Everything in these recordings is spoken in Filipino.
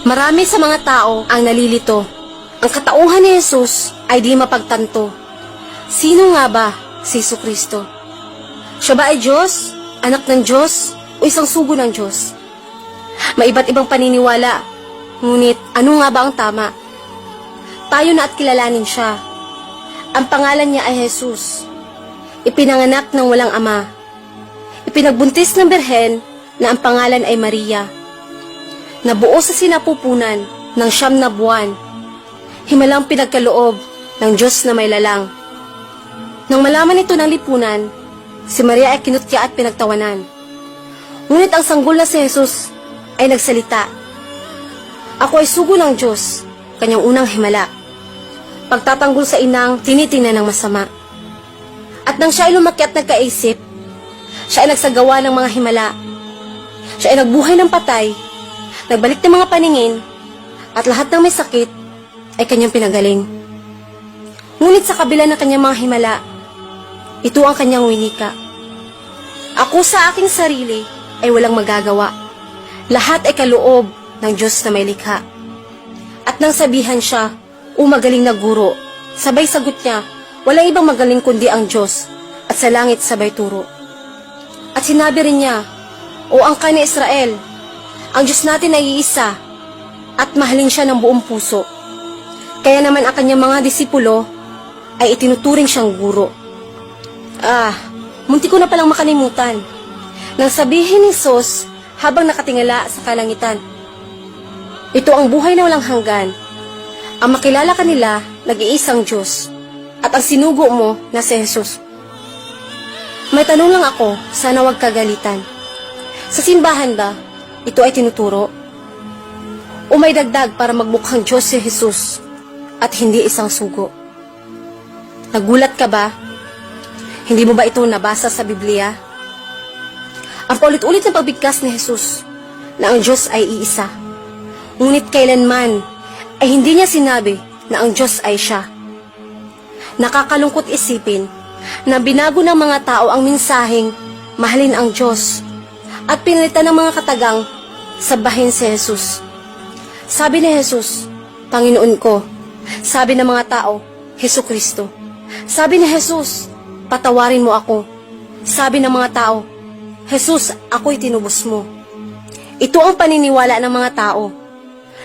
Marami sa mga tao ang nalilito. Ang katauhan ni Jesus ay di mapagtanto. Sino nga ba si Jesucristo? Siya ba ay Diyos, anak ng Diyos, o isang sugo ng Diyos? May iba't ibang paniniwala, ngunit ano nga ba ang tama? Tayo na at kilalanin siya. Ang pangalan niya ay Jesus. Ipinanganak ng walang ama. Ipinagbuntis ng Birhen na ang pangalan ay Maria. Nabuo sa sinapupunan ng 9 na buwan. Himalang pinagkaloob ng Diyos na may lalang. Nang malaman ito ng lipunan, si Maria ay kinutya at pinagtawanan. Ngunit ang sanggol na si Jesus ay nagsalita. Ako ay sugo ng Diyos, kanyang unang himala. Pagtatanggol sa inang, tinitingnan ng masama. At nang siya ay lumaki at nagkaisip, siya ay nagsagawa ng mga himala. Siya ay nagbuhay ng patay, nagbalik ng mga paningin, at lahat ng may sakit ay kanyang pinagaling. Ngunit sa kabila ng kanyang mga himala, ito ang kanyang winika. Ako sa aking sarili ay walang magagawa. Lahat ay kaloob ng Diyos na may likha. At nang sabihan siya, "O magaling na guro," sabay sagot niya, "Walang ibang magaling kundi ang Diyos, at sa langit sabay turo." At sinabi rin niya, "O angka ni Israel, ang Diyos natin ay iisa, at mahalin siya ng buong puso. Kaya naman ang kanyang mga disipulo ay itinuturing siyang guro." Munti ko na palang makalimutan. Nang sabihin ni Jesus habang nakatingala sa kalangitan, "Ito ang buhay na walang hanggan, ang makilala kanila nag-iisang Diyos, at ang sinugo mo na si Jesus." May tanong lang ako, sana wag kagalitan. Sa simbahan ba, ito ay tinuturo? O may dagdag para magmukhang Diyos si Jesus at hindi isang sugo? Nagulat ka ba? Hindi mo ba ito nabasa sa Biblia? Ang paulit-ulit na pagbigkas ni Jesus na ang Diyos ay iisa. Ngunit kailanman ay hindi niya sinabi na ang Diyos ay siya. Nakakalungkot isipin na binago ng mga tao ang mensaheng mahalin ang Diyos at pinalitan ng mga katagang sabahin si Jesus. Sabi ni Jesus, "Panginoon ko." Sabi ng mga tao, "Jesucristo." Sabi ni Jesus, "Patawarin mo ako." Sabi ng mga tao, "Jesus, ako'y tinubos mo." Ito ang paniniwala ng mga tao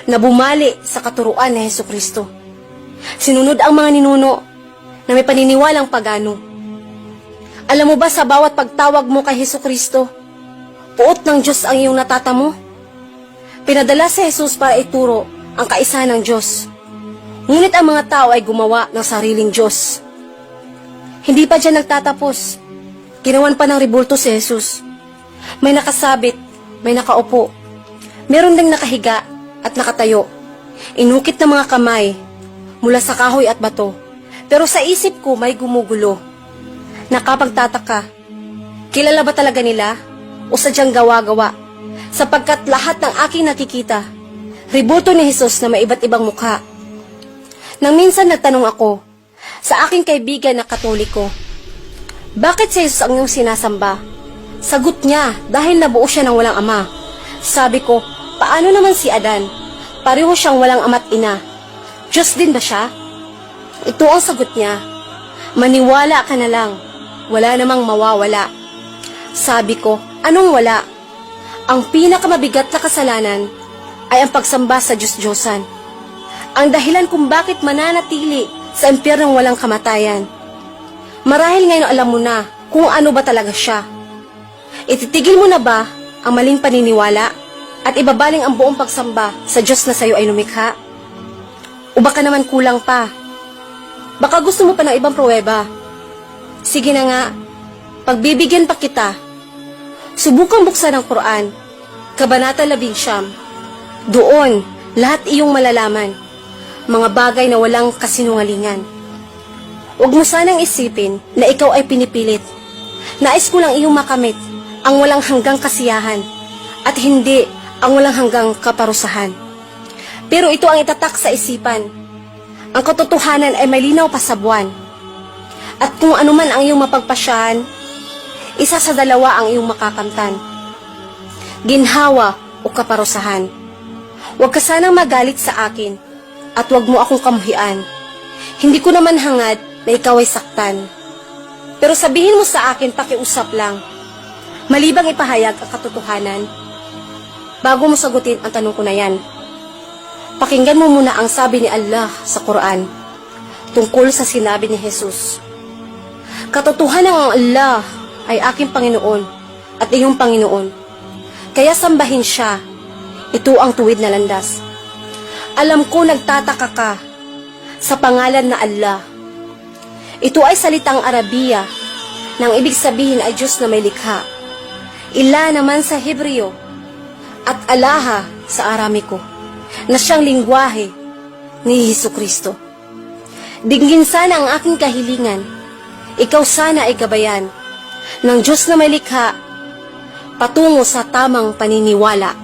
na bumali sa katuruan ni Jesucristo. Sinunod ang mga ninuno na may paniniwalang pagano. Alam mo ba sa bawat pagtawag mo kay Jesucristo, puot ng Diyos ang iyong natatamo? Pinadala si Jesus para ituro ang kaisahan ng Diyos. Ngunit ang mga tao ay gumawa ng sariling Diyos. Hindi pa dyan nagtatapos. Ginawan pa ng ribulto si Jesus. May nakasabit, may nakaupo. Meron ding nakahiga at nakatayo. Inukit ng mga kamay mula sa kahoy at bato. Pero sa isip ko may gumugulo. Nakapagtataka, kilala ba talaga nila o sadyang gawa-gawa? Sapagkat lahat ng aking nakikita, ribulto ni Jesus na may iba't ibang mukha. Nang minsan nagtanong ako sa aking kaibigan na Katoliko, "Bakit si Jesus ang iyong sinasamba?" Sagot niya, "Dahil nabuo siya ng walang ama." Sabi ko, "Paano naman si Adan? Pareho siyang walang ama't ina. Diyos din ba siya?" Ito ang sagot niya, "Maniwala ka na lang. Wala namang mawawala." Sabi ko, "Anong wala?" Ang pinakamabigat na kasalanan ay ang pagsamba sa Diyos-Diyosan. Ang dahilan kung bakit mananatili sa impyernong walang kamatayan. Marahil ngayon alam mo na kung ano ba talaga siya. Ititigil mo na ba ang maling paniniwala at ibabaling ang buong pagsamba sa Diyos na sayo ay lumikha? O baka naman kulang pa? Baka gusto mo pa ng ibang pruweba? Sige na nga, pagbibigyan pa kita. Subukang buksan ang Quran, Kabanata 11. Doon, lahat iyong malalaman. Mga bagay na walang kasinungalingan. Huwag mo sanang isipin na ikaw ay pinipilit. Nais ko lang iyong makamit ang walang hanggang kasiyahan at hindi ang walang hanggang kaparusahan. Pero ito ang itatak sa isipan. Ang katotohanan ay malinaw pa sa buwan. At kung anuman ang iyong mapagpasyahan, isa sa dalawa ang iyong makakamtan. Ginhawa o kaparusahan. Huwag ka sanang magalit sa akin at huwag mo akong kamuhian. Hindi ko naman hangad na ikaw ay saktan. Pero sabihin mo sa akin pakiusap lang, malibang ipahayag ang katotohanan. Bago mo sagutin ang tanong ko na yan, pakinggan mo muna ang sabi ni Allah sa Quran tungkol sa sinabi ni Jesus. Katotohanan ang Allah ay aking Panginoon at iyong Panginoon. Kaya sambahin siya. Ito ang tuwid na landas. Alam ko nagtataka ka sa pangalan na Allah. Ito ay salitang Arabiya nang ibig sabihin ay Diyos na may likha. Ila naman sa Hebreo at Alaha sa Aramiko na siyang lingwahe ni Hesukristo. Dinggin sana ang aking kahilingan. Ikaw sana ay gabayan ng Diyos na may likha patungo sa tamang paniniwala.